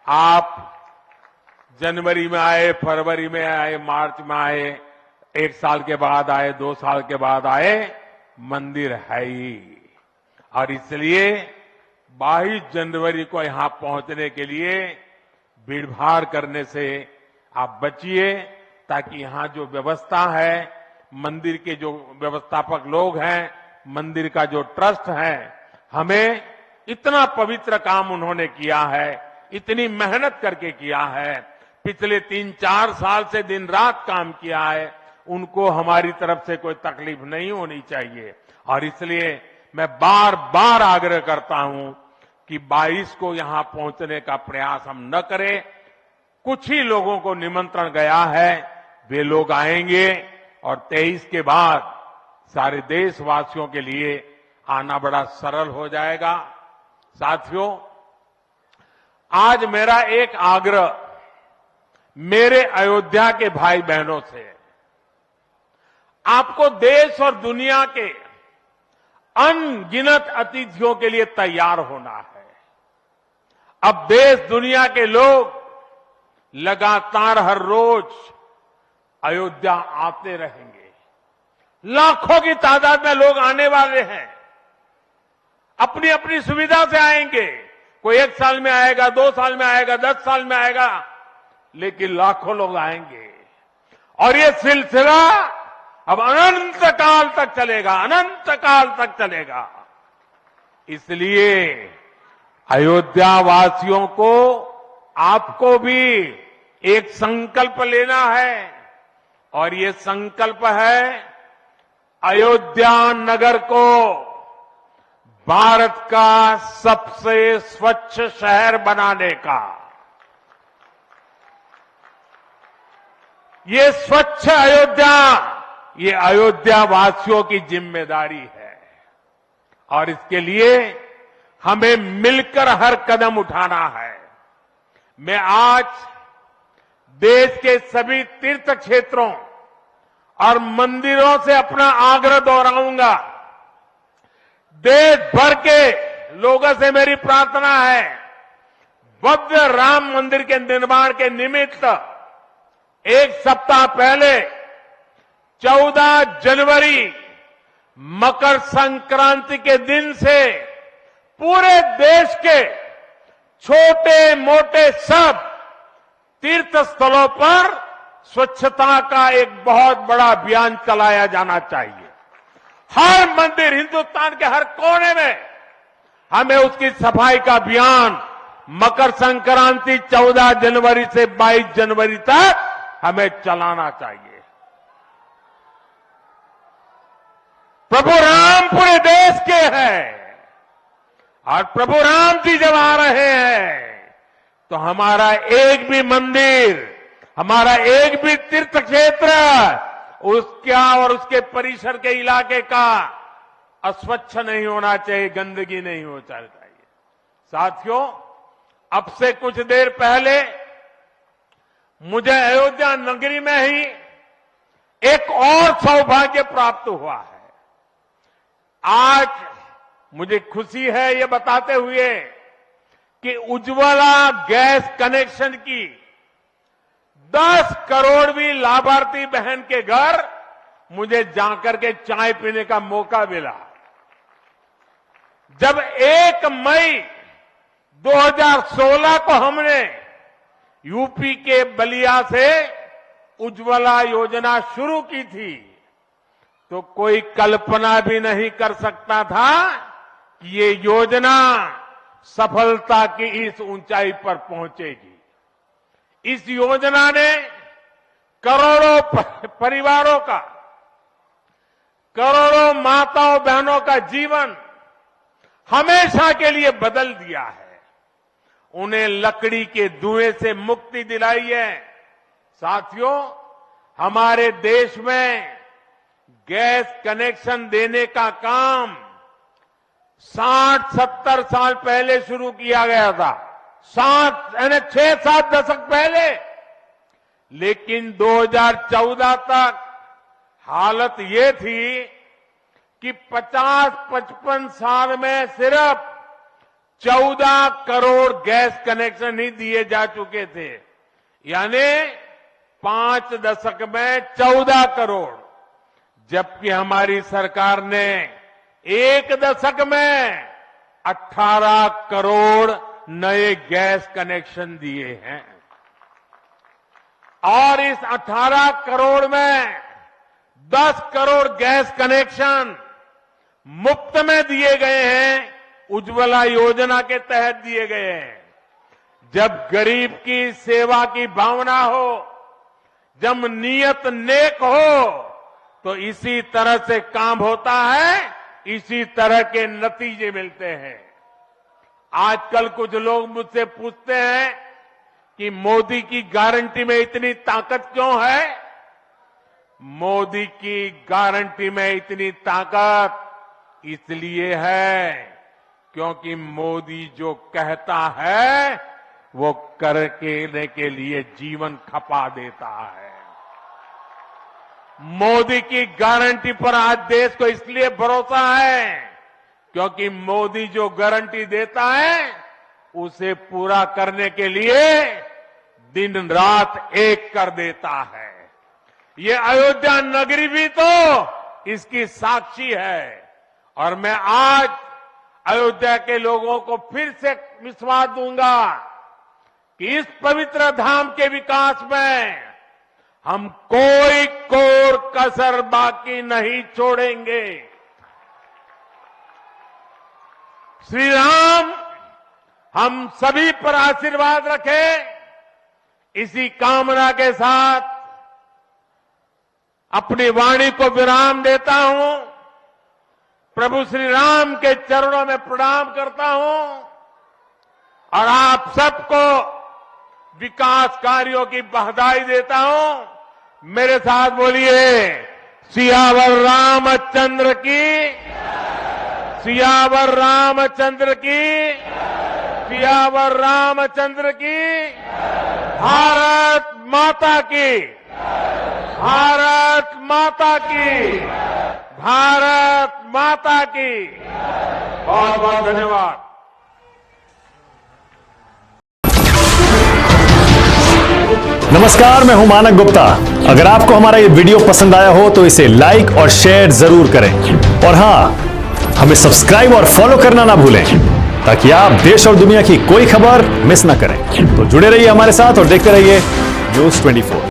आप जनवरी में आए, फरवरी में आए, मार्च में आए, 1 साल के बाद आए, 2 साल के बाद आए, मंदिर है ही। और इसलिए 22 जनवरी को यहां पहुंचने के लिए भीड़भाड़ करने से आप बचिए, ताकि यहां जो व्यवस्था है, मंदिर के जो व्यवस्थापक लोग हैं, मंदिर का जो ट्रस्ट है, हमें इतना पवित्र काम उन्होंने किया है, इतनी मेहनत करके किया है, पिछले 3-4 साल से दिन रात काम किया है, उनको हमारी तरफ से कोई तकलीफ नहीं होनी चाहिए। और इसलिए मैं बार बार आग्रह करता हूं कि 22 को यहां पहुंचने का प्रयास हम न करें। कुछ ही लोगों को निमंत्रण गया है, वे लोग आएंगे और 23 के बाद सारे देशवासियों के लिए आना बड़ा सरल हो जाएगा। साथियों, आज मेरा एक आग्रह मेरे अयोध्या के भाई बहनों से है। आपको देश और दुनिया के अनगिनत अतिथियों के लिए तैयार होना है। अब देश दुनिया के लोग लगातार हर रोज अयोध्या आते रहेंगे। लाखों की तादाद में लोग आने वाले हैं, अपनी अपनी सुविधा से आएंगे। कोई 1 साल में आएगा, 2 साल में आएगा, 10 साल में आएगा, लेकिन लाखों लोग आएंगे। और ये सिलसिला अब अनंत काल तक चलेगा, अनंत काल तक चलेगा। इसलिए अयोध्या वासियों को, आपको भी एक संकल्प लेना है, और ये संकल्प है अयोध्या नगर को भारत का सबसे स्वच्छ शहर बनाने का। ये स्वच्छ अयोध्या, ये अयोध्या वासियों की जिम्मेदारी है, और इसके लिए हमें मिलकर हर कदम उठाना है। मैं आज देश के सभी तीर्थ क्षेत्रों और मंदिरों से अपना आग्रह दोहराऊंगा। देश भर के लोगों से मेरी प्रार्थना है, भव्य राम मंदिर के निर्माण के निमित्त 1 सप्ताह पहले 14 जनवरी मकर संक्रांति के दिन से पूरे देश के छोटे मोटे सब तीर्थ स्थलों पर स्वच्छता का एक बहुत बड़ा अभियान चलाया जाना चाहिए। हर मंदिर, हिंदुस्तान के हर कोने में हमें उसकी सफाई का अभियान मकर संक्रांति 14 जनवरी से 22 जनवरी तक हमें चलाना चाहिए। प्रभु राम पूरे देश के हैं, और प्रभु राम जी जब आ रहे हैं तो हमारा एक भी मंदिर, हमारा एक भी तीर्थ क्षेत्र, उसका और उसके परिसर के इलाके का अस्वच्छ नहीं होना चाहिए, गंदगी नहीं होना चाहिए। साथियों, अब से कुछ देर पहले मुझे अयोध्या नगरी में ही एक और सौभाग्य प्राप्त हुआ है। आज मुझे खुशी है ये बताते हुए कि उज्ज्वला गैस कनेक्शन की 10 करोड़वीं लाभार्थी बहन के घर मुझे जाकर के चाय पीने का मौका मिला। जब 1 मई 2016 को हमने यूपी के बलिया से उज्ज्वला योजना शुरू की थी, तो कोई कल्पना भी नहीं कर सकता था कि ये योजना सफलता की इस ऊंचाई पर पहुंचेगी। इस योजना ने करोड़ों परिवारों का, करोड़ों माताओं बहनों का जीवन हमेशा के लिए बदल दिया है। उन्हें लकड़ी के धुएं से मुक्ति दिलाई है। साथियों, हमारे देश में गैस कनेक्शन देने का काम 60-70 साल पहले शुरू किया गया था, 6-7 दशक पहले। लेकिन 2014 तक हालत ये थी कि 50-55 साल में सिर्फ 14 करोड़ गैस कनेक्शन ही दिए जा चुके थे, यानी 5 दशक में 14 करोड़, जबकि हमारी सरकार ने 1 दशक में 18 करोड़ नए गैस कनेक्शन दिए हैं। और इस 18 करोड़ में 10 करोड़ गैस कनेक्शन मुफ्त में दिए गए हैं, उज्ज्वला योजना के तहत दिए गए हैं। जब गरीब की सेवा की भावना हो, जब नीयत नेक हो, तो इसी तरह से काम होता है, इसी तरह के नतीजे मिलते हैं। आजकल कुछ लोग मुझसे पूछते हैं कि मोदी की गारंटी में इतनी ताकत क्यों है? मोदी की गारंटी में इतनी ताकत इसलिए है क्योंकि मोदी जो कहता है वो करने के लिए जीवन खपा देता है। मोदी की गारंटी पर आज देश को इसलिए भरोसा है क्योंकि मोदी जो गारंटी देता है उसे पूरा करने के लिए दिन रात एक कर देता है। ये अयोध्या नगरी भी तो इसकी साक्षी है। और मैं आज अयोध्या के लोगों को फिर से विश्वास दूंगा कि इस पवित्र धाम के विकास में हम कोई कोर कसर बाकी नहीं छोड़ेंगे। श्री राम हम सभी पर आशीर्वाद रखें, इसी कामना के साथ अपनी वाणी को विराम देता हूं। प्रभु श्री राम के चरणों में प्रणाम करता हूं और आप सबको विकास कार्यों की बधाई देता हूं। मेरे साथ बोलिए, सियावर रामचंद्र की, सियावर रामचंद्र की, सियावर रामचंद्र की, भारत माता की, भारत माता की, भारत माता की। बहुत बहुत धन्यवाद। नमस्कार, मैं हूं मानक गुप्ता। अगर आपको हमारा ये वीडियो पसंद आया हो तो इसे लाइक और शेयर जरूर करें और हां, हमें सब्सक्राइब और फॉलो करना ना भूलें ताकि आप देश और दुनिया की कोई खबर मिस ना करें। तो जुड़े रहिए हमारे साथ और देखते रहिए News 24।